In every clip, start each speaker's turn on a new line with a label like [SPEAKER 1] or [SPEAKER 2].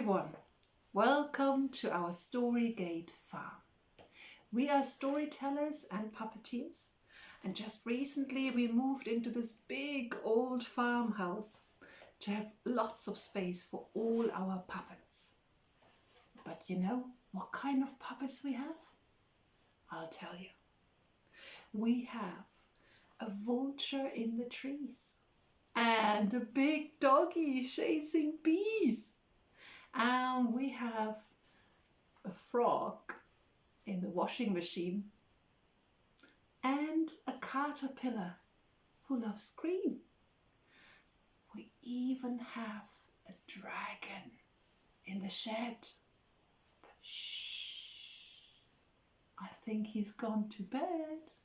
[SPEAKER 1] everyone, welcome to our StoryGate farm. We are storytellers and puppeteers, and just recently we moved into this big old farmhouse to have lots of space for all our puppets. But you know what kind of puppets we have? I'll tell you. We have a vulture in the trees and a big doggy chasing bees. And we have a frog in the washing machine and a caterpillar who loves green. We even have a dragon in the shed. But shh, I think he's gone to bed.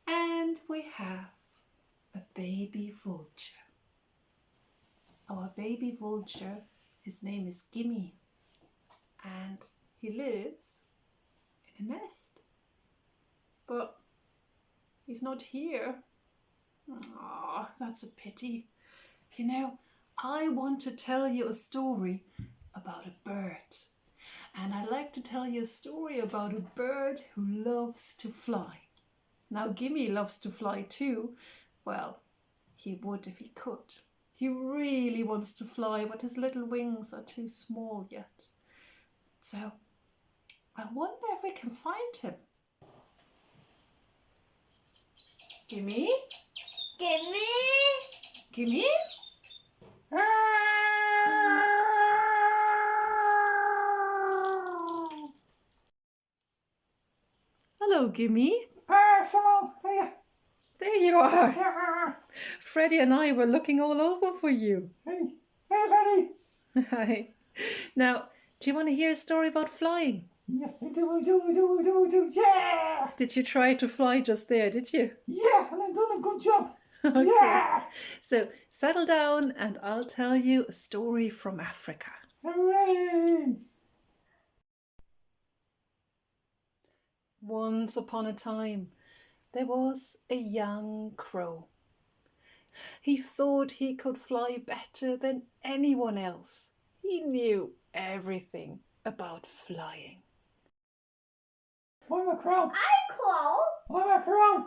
[SPEAKER 1] And we have a baby vulture. Our baby vulture, his name is Gimme, and he lives in a nest. But he's not here. Oh, that's a pity. You know, I want to tell you a story about a bird. And I'd like to tell you a story about a bird who loves to fly. Now, Gimme loves to fly too. Well, he would if he could. He really wants to fly, but his little wings are too small yet. So, I wonder if we can find him. Gimme?
[SPEAKER 2] Gimme!
[SPEAKER 1] Gimme? Hello, Gimme.
[SPEAKER 3] Simone, here.
[SPEAKER 1] There you are. Freddie and I were looking all over for you.
[SPEAKER 3] Hey, Freddie.
[SPEAKER 1] Hi. Now, do you want to hear a story about flying?
[SPEAKER 3] Yeah, I do. Yeah!
[SPEAKER 1] Did you try to fly just there, did you?
[SPEAKER 3] Yeah, and I've done a good job.
[SPEAKER 1] Okay.
[SPEAKER 3] Yeah!
[SPEAKER 1] So, settle down and I'll tell you a story from Africa.
[SPEAKER 3] Hooray!
[SPEAKER 1] Once upon a time, there was a young crow. He thought he could fly better than anyone else. He knew everything about flying.
[SPEAKER 3] I'm a crow.
[SPEAKER 2] I'm Crow.
[SPEAKER 3] I'm a crow.
[SPEAKER 2] I'm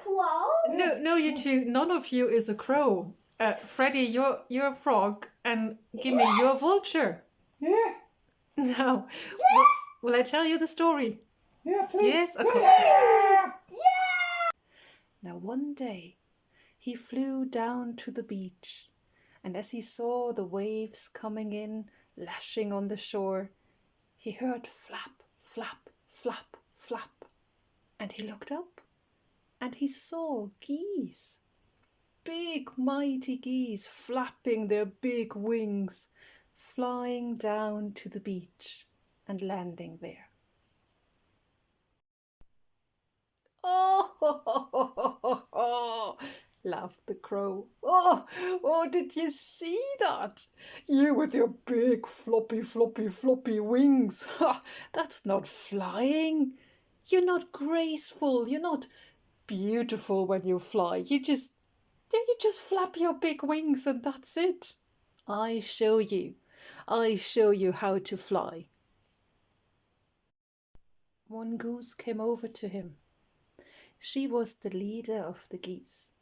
[SPEAKER 2] Crow.
[SPEAKER 1] No, you two, none of you is a crow. Freddie, you're a frog, and Gimme, you're a vulture.
[SPEAKER 3] Yeah?
[SPEAKER 1] Now, will I tell you the story?
[SPEAKER 3] Yeah, please.
[SPEAKER 1] Yes, okay.
[SPEAKER 3] Yeah!
[SPEAKER 1] Now one day he flew down to the beach, and as he saw the waves coming in, lashing on the shore, he heard flap, flap, flap, flap, and he looked up and he saw geese, big mighty geese flapping their big wings, flying down to the beach and landing there. Oh, laughed the crow. Oh, did you see that? You with your big floppy wings. That's not flying. You're not graceful. You're not beautiful when you fly. You just flap your big wings and that's it. I show you how to fly. One goose came over to him. She was the leader of the geese.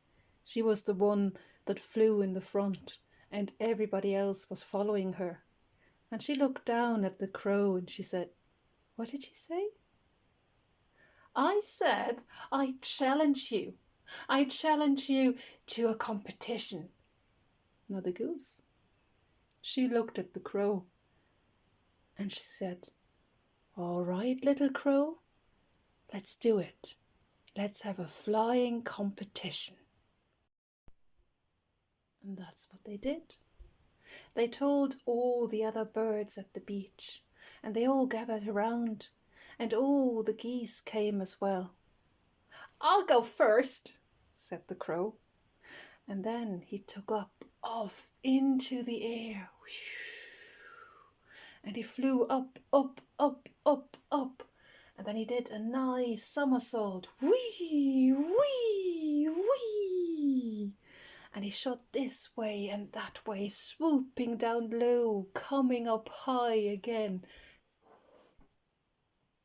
[SPEAKER 1] She was the one that flew in the front, and everybody else was following her. And she looked down at the crow and she said, "What did you say?" "I said I challenge you. I challenge you to a competition." Now the goose, she looked at the crow and she said, "All right, little crow, let's do it. Let's have a flying competition." And that's what they did. They told all the other birds at the beach, and they all gathered around, and all the geese came as well. "I'll go first," said the crow. And then he took off into the air. And he flew up. And then he did a nice somersault. Whee, whee, whee. and he shot this way and that way, swooping down low, coming up high again.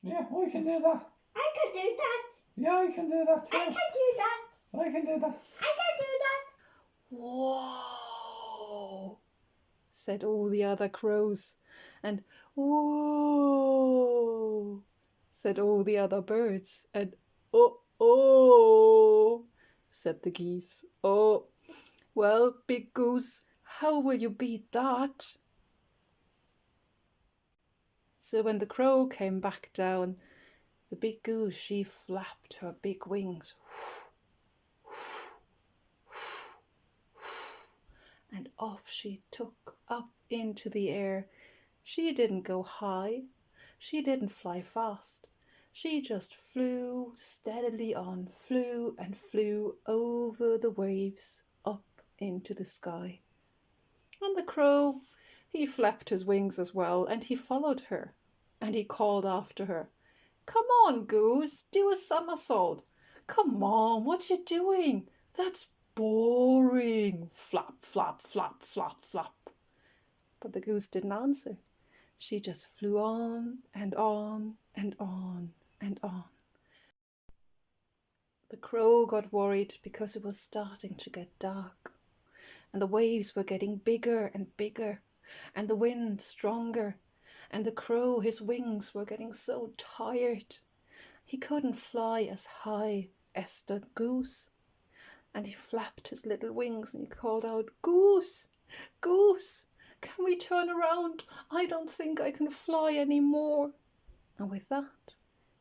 [SPEAKER 3] Yeah, I can do that.
[SPEAKER 2] I can do that.
[SPEAKER 3] Yeah, I can do that too.
[SPEAKER 2] I can do that.
[SPEAKER 3] I can do that.
[SPEAKER 2] I can do that.
[SPEAKER 1] Whoa, said all the other crows, and whoa, said all the other birds, and oh, said the geese. Oh, well, big goose, how will you beat that? So when the crow came back down, the big goose, she flapped her big wings. And off she took up into the air. She didn't go high. She didn't fly fast. She just flew steadily on, flew and flew over the waves up into the sky. And the crow, he flapped his wings as well, and he followed her. And he called after her, "Come on, goose, do a somersault. Come on, what you doing? That's boring. Flap, flap, flap, flap, flap." But the goose didn't answer. She just flew on and on and on and on. The crow got worried because it was starting to get dark, and the waves were getting bigger and bigger, and the wind stronger, and the crow, his wings were getting so tired. He couldn't fly as high as the goose. And he flapped his little wings and he called out, "Goose, goose, can we turn around? I don't think I can fly anymore." And with that,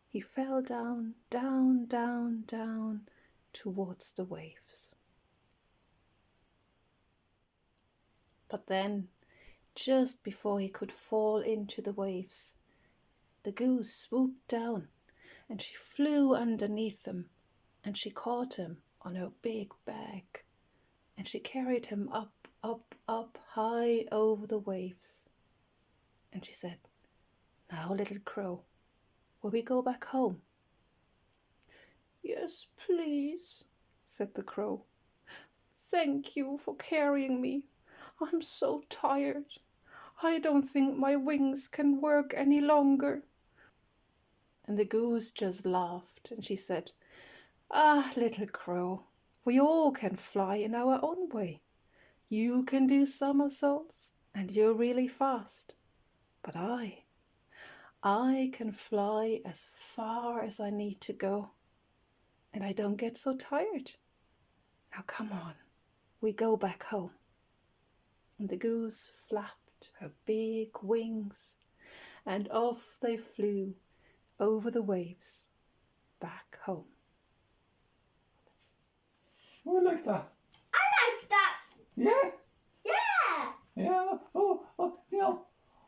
[SPEAKER 1] he fell down, down, down, down towards the waves. But then, just before he could fall into the waves, the goose swooped down and she flew underneath him and she caught him on her big back, and she carried him up, up, up, high over the waves. And she said, "Now, little crow, will we go back home?" "Yes, please," said the crow. "Thank you for carrying me. I'm so tired. I don't think my wings can work any longer." And the goose just laughed, and she said, "Ah, little crow, we all can fly in our own way. You can do somersaults, and you're really fast. But I can fly as far as I need to go, and I don't get so tired. Now come on, we go back home." And the goose flapped her big wings, and off they flew over the waves back home.
[SPEAKER 3] I like that.
[SPEAKER 2] I like that.
[SPEAKER 3] Yeah?
[SPEAKER 2] Yeah.
[SPEAKER 3] Yeah. Oh, you know,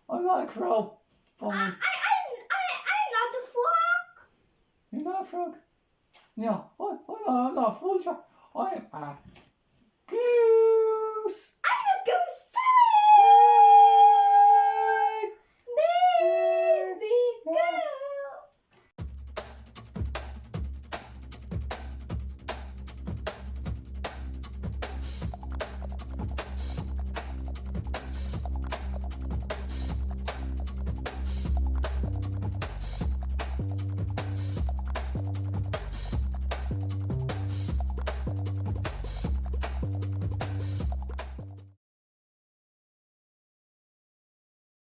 [SPEAKER 3] I'm not a crow. Funny.
[SPEAKER 2] I'm not a frog.
[SPEAKER 3] You're not a frog? Yeah. I'm not a vulture. I'm a goose.